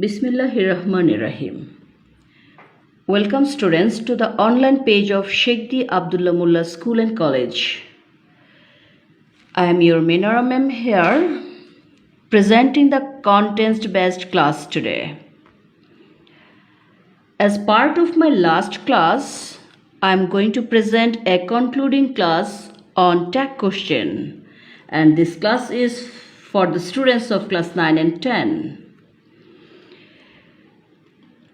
Bismillahirrahmanirrahim. Welcome students to the online page of Sheikh Di Abdullah Mullah School and College. I am your Minara ma'am here presenting the contents based class today. As part of my last class, I am going to present a concluding class on tag question, and this class is for the students of class 9 and 10.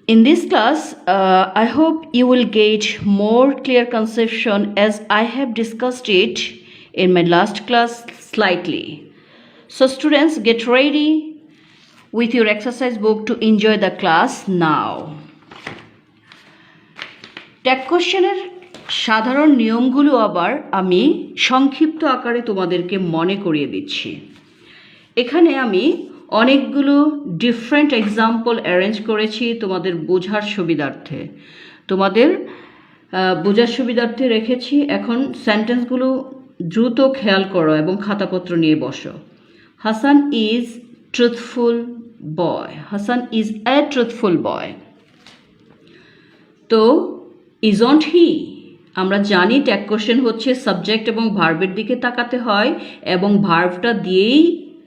In this class, I hope you will get more clear conception as I have discussed it in my last class slightly. So students, get ready with your exercise book to enjoy the class now. Tag কোশ্চেনের সাধারণ নিয়মগুলো আবার আমি সংক্ষিপ্ত আকারে তোমাদেরকে মনে করিয়ে দিচ্ছি। এখানে আমি অনেকগুলো ডিফারেন্ট এক্সাম্পল অ্যারেঞ্জ করেছি তোমাদের বোঝার সুবিধার্থে। বোঝার সুবিধার্থে রেখেছি। এখন সেন্টেন্সগুলো দ্রুত খেয়াল করো এবং খাতাপত্র নিয়ে বসো। Hasan is truthful boy. Hasan is a truthful boy. তো ইজন্ট হি, আমরা জানি ট্যাগ কোশ্চেন হচ্ছে সাবজেক্ট এবং ভার্বের দিকে তাকাতে হয় এবং ভার্বটা দিয়েই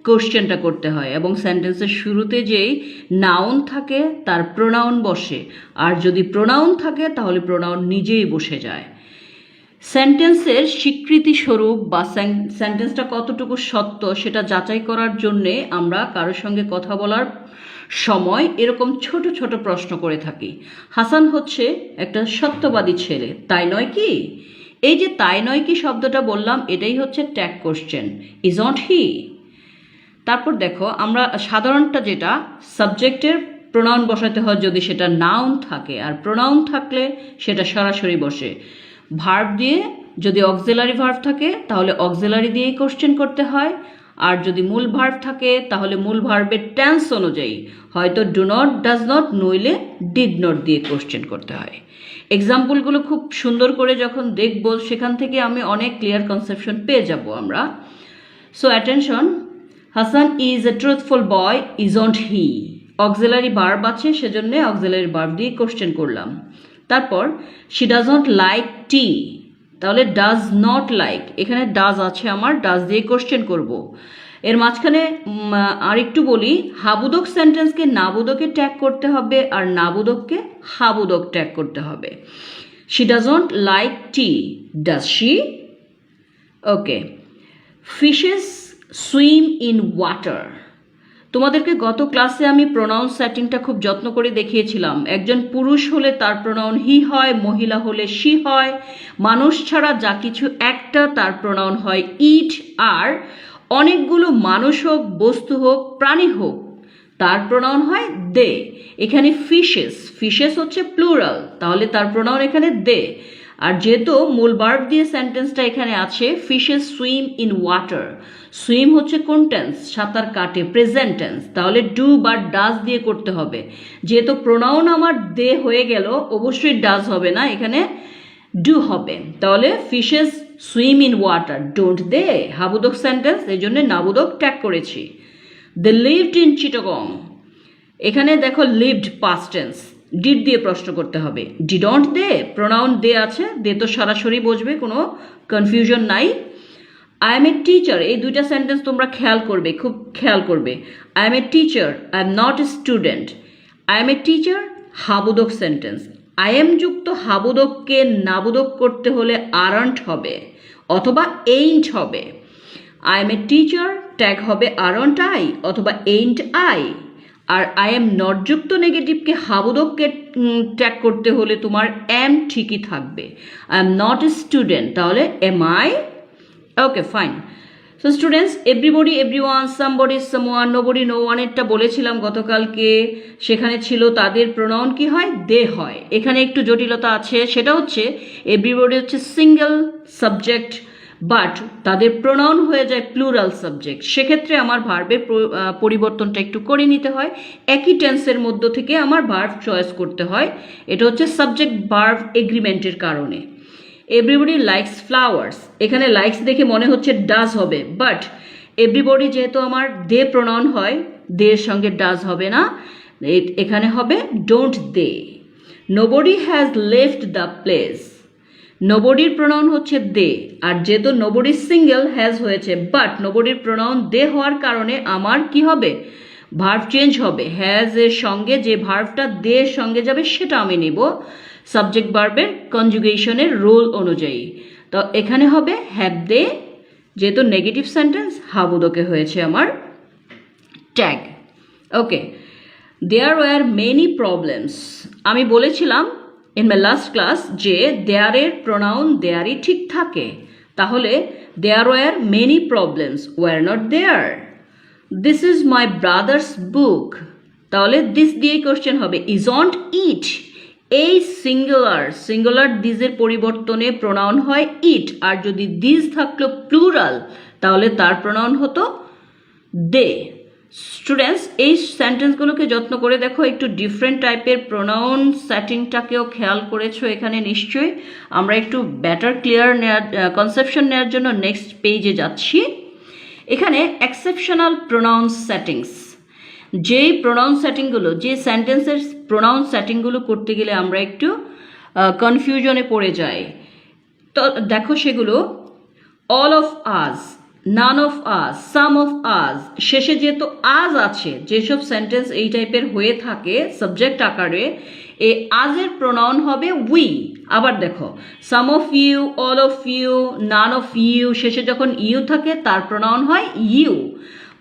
কোশ্চেনটা করতে হয় এবং সেন্টেন্সের শুরুতে যেই নাউন থাকে তার প্রোনাউন বসে, আর যদি প্রোনাউন থাকে তাহলে প্রোনাউন নিজেই বসে যায়। সেন্টেন্সের স্বীকৃতি স্বরূপ বা সেন্টেন্সটা কতটুকু সত্য সেটা যাচাই করার জন্যে আমরা কারোর সঙ্গে কথা বলার সময় এরকম ছোট ছোট প্রশ্ন করে থাকি। হাসান হচ্ছে একটা সত্যবাদী ছেলে, তাই নয় কি? এই যে তাই নয় কি শব্দটা বললাম, এটাই হচ্ছে ট্যাগ কোশ্চেন, ইজন্ট হি। তারপর দেখো, আমরা সাধারণটা যেটা সাবজেক্টের প্রোনাউন বসাতে হয় যদি সেটা নাউন থাকে, আর প্রোনাউন থাকলে সেটা সরাসরি বসে। ভার্ব দিয়ে যদি অক্সিলারি ভার্ব থাকে তাহলে অক্সিলারি দিয়েই কোশ্চেন করতে হয়, আর যদি মূল ভার্ব থাকে তাহলে মূল ভার্বের টেন্স অনুযায়ী হয়তো ডু নট, ডাজ নট, নইলে ডিড নট দিয়ে কোশ্চেন করতে হয়। এক্সাম্পলগুলো খুব সুন্দর করে যখন দেখব সেখান থেকে আমি অনেক ক্লিয়ার কনসেপশন পেয়ে যাব আমরা। So attention, Hasan is a truthful boy, isn't he. Auxiliary verb আছে সেজন্য অক্সিলারি ভার্ব দিয়ে কোশ্চেন করলাম। তারপর she does not like tea, তাহলে ডাজ নট লাইক, এখানে ডাজ আছে আমার, ডাজ দিয়ে কোশ্চেন করব। এর মাঝখানে আরেকটু বলি, হাবুদক সেন্টেন্সকে নাবুদকে ট্যাগ করতে হবে আর নাবুদককে হাবুদক ট্যাগ করতে হবে। She does not like tea, does she? Okay. Fishes swim in water. তোমাদেরকে গত ক্লাসে আমি প্রোনাউন সেটিংটা খুব যত্ন করে দেখিয়েছিলাম। একজন পুরুষ হলে তার প্রোনাউন হি হয়, মহিলা হলে শি হয়, মানুষ ছাড়া যা কিছু একটা তার প্রোনাউন হয় ইট, আর অনেকগুলো মানুষ হোক, বস্তু হোক, প্রাণী হোক, তার প্রোনাউন হয় দে। এখানে ফিশেস, ফিশেস হচ্ছে প্লুরাল, তাহলে তার প্রোনাউন এখানে দে। আর যেহেতু মূল ভার্ব দিয়ে সেন্টেন্সটা এখানে আছে, fishes swim in water, swim হচ্ছে কোন টেন্স? সাঁতার কাটে, প্রেজেন্ট টেন্স, তাহলে ডু বা ডাজ দিয়ে করতে হবে। যেহেতু প্রোনাউন আমার দে হয়ে গেল, অবশ্যই ডাজ হবে না, এখানে ডু হবে। তাহলে fishes swim in water, don't they, হাবুদক সেন্টেন্স, এই জন্য নাবুদক ট্যাগ করেছি। দে লিভড ইন চিটাগং, এখানে দেখো লিভড পাস্ট টেন্স, ডিড দিয়ে প্রশ্ন করতে হবে। ডিডন্ট দে, প্রোনাউন দে আছে, দে তো সরাসরি বসবে, কোনো কনফিউশন নাই। আই এম এ টিচার, এই দুইটা সেন্টেন্স তোমরা খেয়াল করবে, খুব খেয়াল করবে। I am a teacher, I am not a student. I am a teacher, হাবুদক সেন্টেন্স। আই এম যুক্ত হাবুদককে নাবুদক করতে হলে আরন্ট হবে অথবা এইন্ট হবে। I am a teacher tag হবে আরন্ট আই অথবা এইন্ট আই। আর আই এম নট যুক্ত নেগেটিভকে হাবুদককে ট্যাগ করতে হলে তোমার এম ঠিকই থাকবে। I am not a student, তাহলে am I? Okay, fine. So students, everybody, everyone, somebody, someone, nobody, no ওয়ানেরটা বলেছিলাম গতকালকে, সেখানে ছিল তাদের প্রোনাউন কি হয়? দে হয়। এখানে একটু জটিলতা আছে, সেটা হচ্ছে এভরিবডি হচ্ছে সিঙ্গেল সাবজেক্ট, বাট তাদের প্রোনাউন হয়ে যায় প্লুরাল সাবজেক্ট। সেক্ষেত্রে আমার ভার্বের পরিবর্তনটা একটু করে নিতে হয়, একই টেন্সের মধ্য থেকে আমার ভার্ব চয়েস করতে হয়। এটা হচ্ছে সাবজেক্ট ভার্ব এগ্রিমেন্টের কারণে। এভরিবডি লাইকস ফ্লাওয়ার্স, এখানে লাইকস দেখে মনে হচ্ছে ডাজ হবে, বাট এভরিবডি যেহেতু আমার দে প্রোনাউন হয়, দে এর সঙ্গে ডাজ হবে না, এখানে হবে don't they. Nobody has left the place, নোবডির প্রোনাউন হচ্ছে দে, আর যেহেতু নোবডি সিঙ্গেল হ্যাজ হয়েছে, বাট নোবডির প্রোনাউন দে হওয়ার কারণে আমার কি হবে, ভার্ব চেঞ্জ হবে। হ্যাজ এর সঙ্গে যে ভার্বটা দে এর সঙ্গে যাবে সেটা আমি নিব সাবজেক্ট ভার্বের কনজুগেশনের রুল অনুযায়ী। তো এখানে হবে হ্যাভ দে, যেহেতু নেগেটিভ সেন্টেন্স হাবুদকে হয়েছে আমার tag. Okay, there were many problems. আমি বলেছিলাম ইন মাই লাস্ট ক্লাস যে দেয়ারের প্রোনাউন দেয়ারই ঠিক থাকে, তাহলে there were many problems were not there. This is my brother's book, তাহলে দিস দিয়েই কোশ্চেন হবে ইজন্ট ইট। এই সিঙ্গুলার দিসের পরিবর্তনে প্রোনাউন হয় ইট, আর যদি দিস থাকলো প্লুরাল তাহলে তার প্রোনাউন হতো দে। স্টুডেন্টস, এই সেন্টেন্সগুলোকে যত্ন করে দেখো, একটু ডিফারেন্ট টাইপের প্রোনাউন সেটিংটাকেও খেয়াল করেছো এখানে নিশ্চয়ই। আমরা একটু বেটার ক্লিয়ার কনসেপশন নেওয়ার জন্য নেক্সট পেজে যাচ্ছি। এখানে এক্সেপশনাল প্রোনাউন সেটিংস, যেই প্রোনাউন সেটিংগুলো, যে সেন্টেন্সের প্রোনাউন সেটিংগুলো করতে গেলে আমরা একটু কনফিউশনে পড়ে যাই, তো দেখো সেগুলো all of us, naan of us, some of us, শেষে যেহেতু আজ আছে, যেসব সেন্টেন্স এই টাইপের হয়ে থাকে সাবজেক্ট আকারে, এই আজের প্রোনাউন হবে উই। আবার দেখো some of you, all of you, none of you, শেষে যখন ইউ থাকে তার প্রোনাউন হয় you.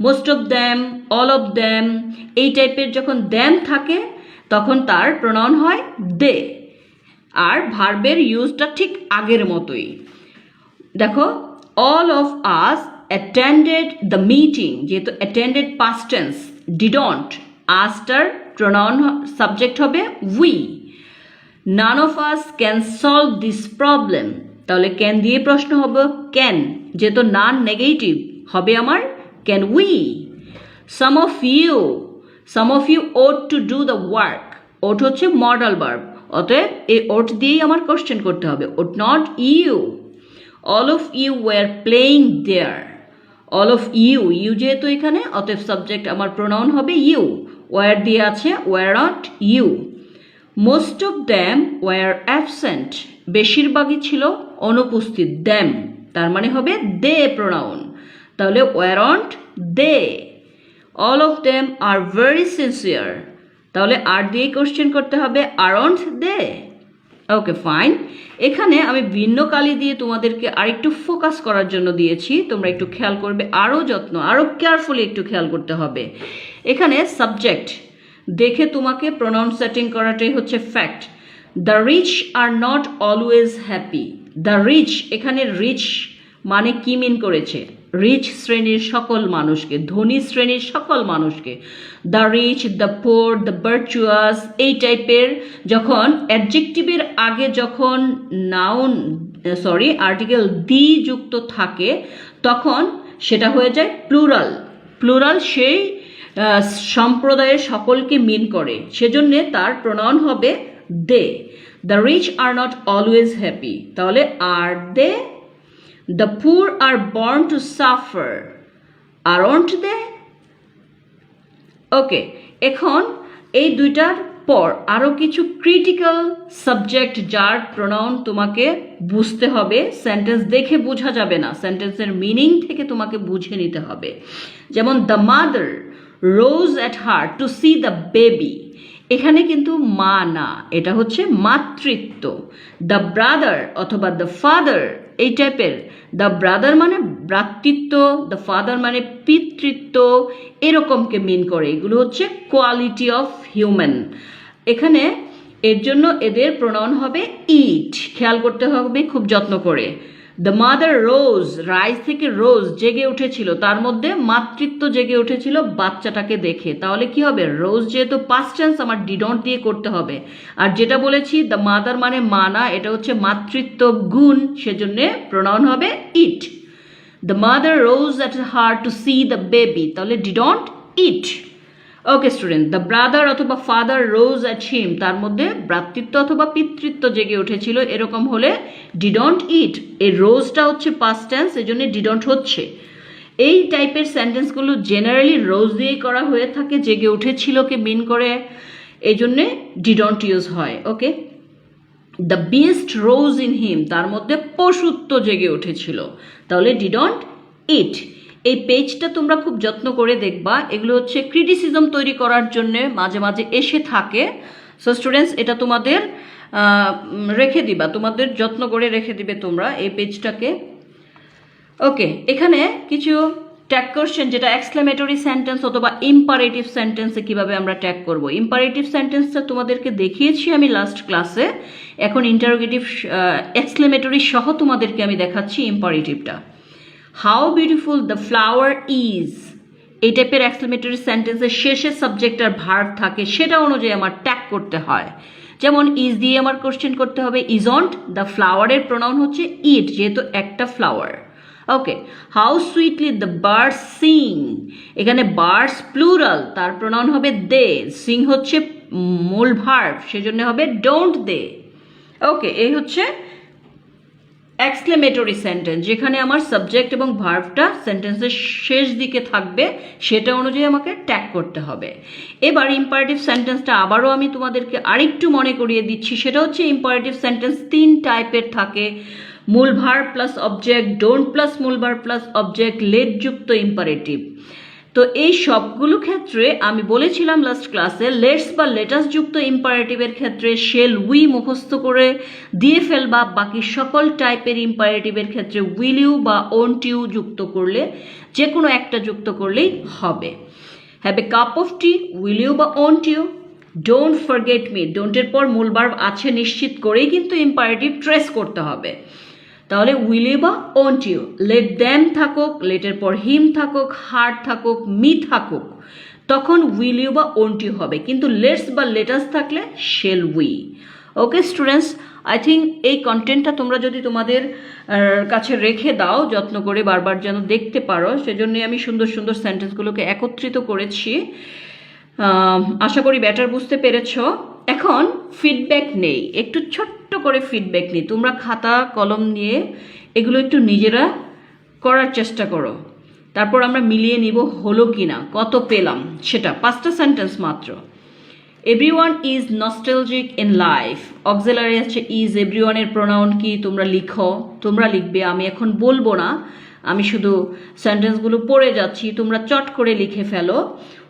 Most of them, all of them, এই টাইপের যখন দ্যাম থাকে তখন তার প্রোনাউন হয় দে। আর ভার্বের ইউজটা ঠিক আগের মতোই। দেখো all of us attended the meeting, যেহেতু অ্যাটেন্ডেড পাস্ট টেন্স, ডিডন্ট, আসটার প্রোনাউন সাবজেক্ট হবে we. None of us can solve this problem, তাহলে ক্যান দিয়ে প্রশ্ন হবে ক্যান, যেহেতু নান নেগেটিভ হবে আমার can we. Some of you ought to do the work, ought হচ্ছে মডাল ভার্ব, অতএব এই ওট দিয়েই আমার কোশ্চেন করতে হবে, ought not you. All of you were playing there, all of you, you যেহেতু এখানে অতএব সাবজেক্ট আমার প্রোনাউন হবে ইউ, ওয়ার দিয়ে আছে were not you. Most of them were absent, বেশিরভাগই ছিল অনুপস্থিত, দ্যাম তার মানে হবে দে প্রোনাউন, তাহলে weren't they. All of them are very sincere, তাহলে আর দিয়ে কোশ্চেন করতে হবে আরন্ট দে। ওকে ফাইন, এখানে আমি ভিন্ন কালি দিয়ে তোমাদেরকে আরেকটু ফোকাস করার জন্য দিয়েছি, তোমরা একটু খেয়াল করবে, আরও যত্ন, আরও কেয়ারফুলি একটু খেয়াল করতে হবে। এখানে সাবজেক্ট দেখে তোমাকে প্রোনাউন সেটিং করাটাই হচ্ছে fact. The rich are not always happy, the rich, এখানে রিচ মানে কি মিন করেছে, রিচ শ্রেণীর সকল মানুষকে, ধনী শ্রেণীর সকল মানুষকে। The rich, the poor, the virtuous, এই টাইপের যখন অ্যাডজেক্টিভের আগে যখন নাউন আর্টিকেল দি যুক্ত থাকে তখন সেটা হয়ে যায় প্লুরাল। প্লুরাল সেই সম্প্রদায়ের সকলকে মিন করে, সেজন্য তার প্রোনাউন হবে they. The rich are not always happy, তাহলে are they. The poor are born to suffer, aren't they? ওকে, এখন এই দুইটার পর আরও কিছু ক্রিটিক্যাল সাবজেক্ট যার প্রোনাউন তোমাকে বুঝতে হবে, সেন্টেন্স দেখে বোঝা যাবে না, সেন্টেন্সের মিনিং থেকে তোমাকে বুঝে নিতে হবে। যেমন the mother rose at heart to see the baby, এখানে কিন্তু মা না, এটা হচ্ছে মাতৃত্ব। দ্য ব্রাদার অথবা দ্য ফাদার, এই টাইপের, দ্য ব্রাদার মানে ভ্রাতৃত্ব, দ্য ফাদার মানে পিতৃত্ব, এরকমকে মিন করে, এগুলো হচ্ছে কোয়ালিটি অফ হিউম্যান। এখানে এর জন্য এদের প্রোনাউন হবে ইট, খেয়াল করতে হবে খুব যত্ন করে। দ্য মাদার রোজ, রাইজ থেকে রোজ, জেগে উঠেছিল, তার মধ্যে মাতৃত্ব জেগে উঠেছিল বাচ্চাটাকে দেখে, তাহলে কি হবে, রোজ যেহেতু পাস্ট টেন্স আমার ডিডন্ট দিয়ে করতে হবে। আর যেটা বলেছি দ্য মাদার মানে মা না, এটা হচ্ছে মাতৃত্ব গুণ, সেজন্য প্রোনাউন হবে it. The mother rose at heart to see the baby, তাহলে didn't it. Okay student, the brother অথবা ফাদার রোজ অ্যাট হিম, তার মধ্যে ভ্রাতৃত্ব অথবা পিতৃত্ব জেগে উঠেছিল, এরকম হলে ডিডন্ট ইট। এই রোজটা হচ্ছে পাস্ট টেন্স, এই জন্য ডিডন্ট হচ্ছে। এই টাইপের সেন্টেন্সগুলো জেনারেলি রোজ দিয়েই করা হয়ে থাকে, জেগে উঠেছিলকে মিন করে, এই জন্যে ডিডন্ট ইউজ হয়। Okay, the beast rose in him, তার মধ্যে পশুত্ব জেগে উঠেছিল, তাহলে ডিডন্ট ইট। এই পেজটা তোমরা খুব যত্ন করে দেখবা, এগুলো হচ্ছে ক্রিটিসিজম তৈরি করার জন্য মাঝে মাঝে এসে থাকে। সো স্টুডেন্টস, এটা তোমাদের রেখে দিবা, তোমাদের যত্ন করে রেখে দিবে তোমরা এই পেজটাকে। ওকে, এখানে কিছু ট্যাগ কোশ্চেন, যেটা এক্সক্লেমেটরি সেন্টেন্স অথবা ইম্পারেটিভ সেন্টেন্সে কিভাবে আমরা ট্যাগ করব। ইম্পারেটিভ সেন্টেন্সটা তোমাদেরকে দেখিয়েছি আমি লাস্ট ক্লাসে, এখন ইন্টারোগেটিভ এক্সক্লেমেটরি সহ তোমাদেরকে আমি দেখাচ্ছি ইম্পারেটিভটা। How beautiful the flower is, এই টাইপের এক্সক্লেমেটরি সেন্টেন্সের শেষে সাবজেক্ট আর ভার্ব থাকে, সেটা অনুযায়ী আমার ট্যাগ করতে হয়। যেমন ইজ দিয়ে আমার কোশ্চেন করতে হবে ইজন্ট দ্য ফ্লাওয়ারের প্রোনাউন হচ্ছে ইট, যেহেতু একটা flower. Okay, how sweetly the birds Singh, এখানে বার্ডস প্লুরাল, তার প্রোনাউন হবে দে, সিং হচ্ছে মূল ভার্ব, সেজন্য হবে ডোন্ট দে। ওকে, এই হচ্ছে এক্সক্লেমেটরি সেন্টেন্স, যেখানে আমার সাবজেক্ট এবং ভার্বটা সেন্টেন্সের শেষ দিকে থাকবে, সেটা অনুযায়ী আমাকে ট্যাগ করতে হবে। এবার ইম্পারেটিভ সেন্টেন্সটা আবারও আমি তোমাদেরকে আরেকটু মনে করিয়ে দিচ্ছি, সেটা হচ্ছে ইম্পারেটিভ সেন্টেন্স 3 টাইপের থাকে। মূল verb plus object, don't plus মূল ভার্ব প্লাস অবজেক্ট, লেট যুক্ত ইম্পারেটিভ। তো এই সবগুলো ক্ষেত্রে আমি বলেছিলাম লাস্ট ক্লাসে, লেটস বা লেটাস যুক্ত ইম্পারেটিভের ক্ষেত্রে শেল উই মুখস্থ করে দিয়ে ফেলবা, বাকি সকল টাইপের ইম্পারেটিভের ক্ষেত্রে উইল ইউ বা ওন্ট ইউ যুক্ত করলে, যে কোনো একটা যুক্ত করলেই হবে। Have a cup of tea, will you বা won't you. Don't forget me, ডোন্টের পর মূল ভার্ব আছে নিশ্চিত করেই কিন্তু ইম্পারেটিভ ট্রেস করতে হবে, তাহলে উইল ইউ বা ওন্ট ইউ। লেট দ্যাম থাকুক, লেটের পর হিম থাকুক, হার থাকুক, মি থাকুক, তখন উইল ইউ বা ওন্ট ইউ হবে, কিন্তু লেটস বা লেটাস থাকলে shell we. Okay students, I think এই কন্টেন্টটা তোমরা যদি তোমাদের কাছে রেখে দাও যত্ন করে, বারবার যেন দেখতে পারো, সেজন্যই আমি সুন্দর সুন্দর সেন্টেন্সগুলোকে একত্রিত করেছি। আশা করি ব্যাটার বুঝতে পেরেছ। এখন ফিডব্যাক নেই, একটু ছোট্ট করে ফিডব্যাক নেই, তোমরা খাতা কলম নিয়ে এগুলো একটু নিজেরা করার চেষ্টা করো, তারপর আমরা মিলিয়ে নিব হলো কি না, কত পেলাম সেটা। 5টা সেন্টেন্স মাত্র। Everyone is nostalgic in life, auxiliary আছে ইজ, এভরিওয়ানের প্রোনাউন কি তোমরা লিখো, তোমরা লিখবে, আমি এখন বলবো না, আমি শুধু সেন্টেন্সগুলো পড়ে যাচ্ছি, তোমরা চট করে লিখে ফেলো।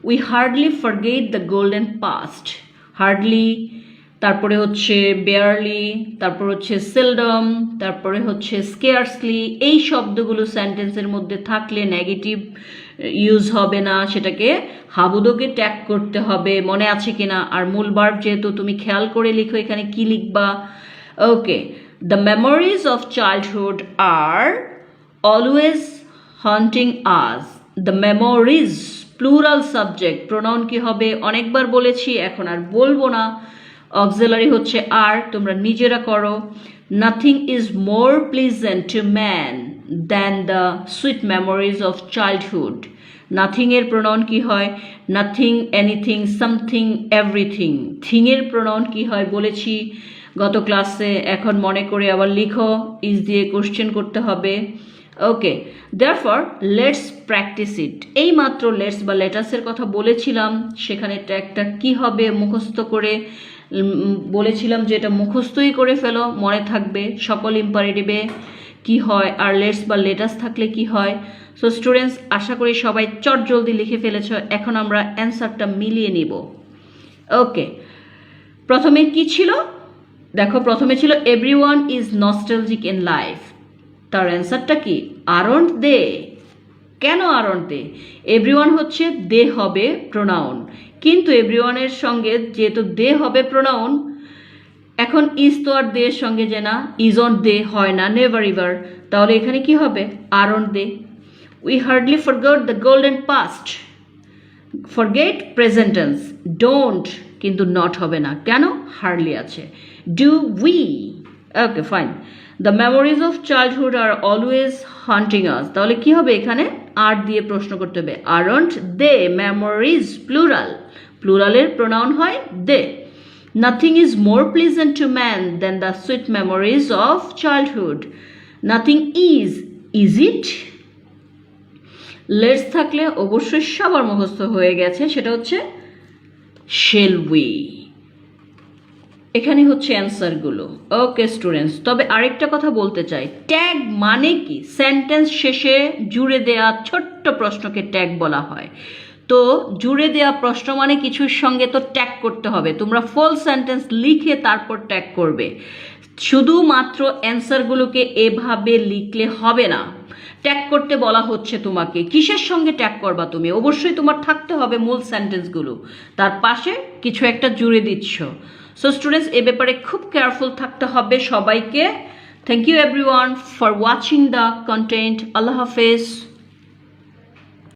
We hardly forget the golden past, hardly, তারপরে হচ্ছে বেয়ারলি, তারপর হচ্ছে সেলডম, তারপরে হচ্ছে স্কেয়ার্সলি। এই শব্দগুলো সেন্টেন্সের মধ্যে থাকলে নেগেটিভ ইউজ হবে না, সেটাকে হাবুদোকে ট্যাগ করতে হবে, মনে আছে কিনা। আর মূল ভার্ব যেহেতু, তুমি খেয়াল করে লিখো এখানে কি লিখবা। Okay, the memories of childhood are always haunting us, the memories plural subject, pronoun কি হবে অনেকবার বলেছি, এখন আর বলবো না। অক্সিলারি হচ্ছে আর, তোমরা নিজেরা করো। Nothing is more pleasant to man than the sweet memories of childhood, nothing এর প্রোনাউন কি হয়, nothing, anything, something, everything. Thing এর প্রোনাউন কি হয় বলেছি গত ক্লাসে, এখন মনে করে আবার লিখো, ইজ দিয়ে কোশ্চেন করতে হবে। ওকে, দেয়ারফর লেটস প্র্যাকটিস ইট, এই মাত্র লেটস বা লেটাসের কথা বলেছিলাম, সেখানে ট্যাগটা কি হবে মুখস্থ করে বলেছিলাম যে এটা মুখস্থই করে ফেলো, মনে থাকবে সকল ইম্পারেটিভে কি হয়, আর লেটস বা লেটাস থাকলে কি হয়। সো স্টুডেন্টস, আশা করি সবাই চট জলদি লিখে ফেলেছ, এখন আমরা অ্যান্সারটা মিলিয়ে নিব। ওকে, প্রথমে কি ছিল দেখো, প্রথমে ছিল everyone is nostalgic in life, তার অ্যান্সারটা কি আরন্ট দে। কেন আরন্ট দে? এভরিওয়ান হচ্ছে দে হবে প্রোনাউন, কিন্তু এভরিওয়ানের সঙ্গে যেহেতু দে হবে প্রোনাউন, এখন ইজ তো আর দে সঙ্গে যে না, ইজন্ট দে হয় না, নেভার এভার, তাহলে এখানে কি হবে aren't they. We hardly forgot the golden past, forget present tense, don't কিন্তু নট হবে না, কেন হার্ডলি আছে। Do we, okay fine. The memories of childhood are always haunting us, তাহলে কি হবে এখানে আর দিয়ে প্রশ্ন করতে হবে, আরন্ট দে মেমোরিজ প্লুরাল, প্লুরালের প্রোনাউন হয় they. Nothing is more pleasant to man than the sweet memories of childhood, nothing is it? Let's থাকলে অবশ্যই সবার মুখস্থ হয়ে গেছে, সেটা হচ্ছে শেল উই। এখানে হচ্ছে অ্যান্সারগুলো। ওকে স্টুডেন্টস, তবে আরেকটা কথা বলতে চাই, ট্যাগ মানে কি? সেন্টেন্স শেষে জুড়ে দেয়া ছোট্ট প্রশ্নকে ট্যাগ বলা হয়। তো জুড়ে দেয়া প্রশ্ন মানে কিছুর সঙ্গে তো ট্যাগ করতে হবে। তোমরা ফুল সেন্টেন্স লিখে তারপর ট্যাগ করবে, শুধুমাত্র অ্যান্সারগুলোকে এভাবে লিখলে হবে না। ট্যাগ করতে বলা হচ্ছে তোমাকে, কিসের সঙ্গে ট্যাগ করবা তুমি? অবশ্যই তোমার থাকতে হবে মূল সেন্টেন্সগুলো, তার পাশে কিছু একটা জুড়ে দিচ্ছ। সো স্টুডেন্টস, এ ব্যাপারে খুব কেয়ারফুল থাকতে হবে সবাইকে। Thank you everyone for watching the content. আল্লাহ হাফেজ।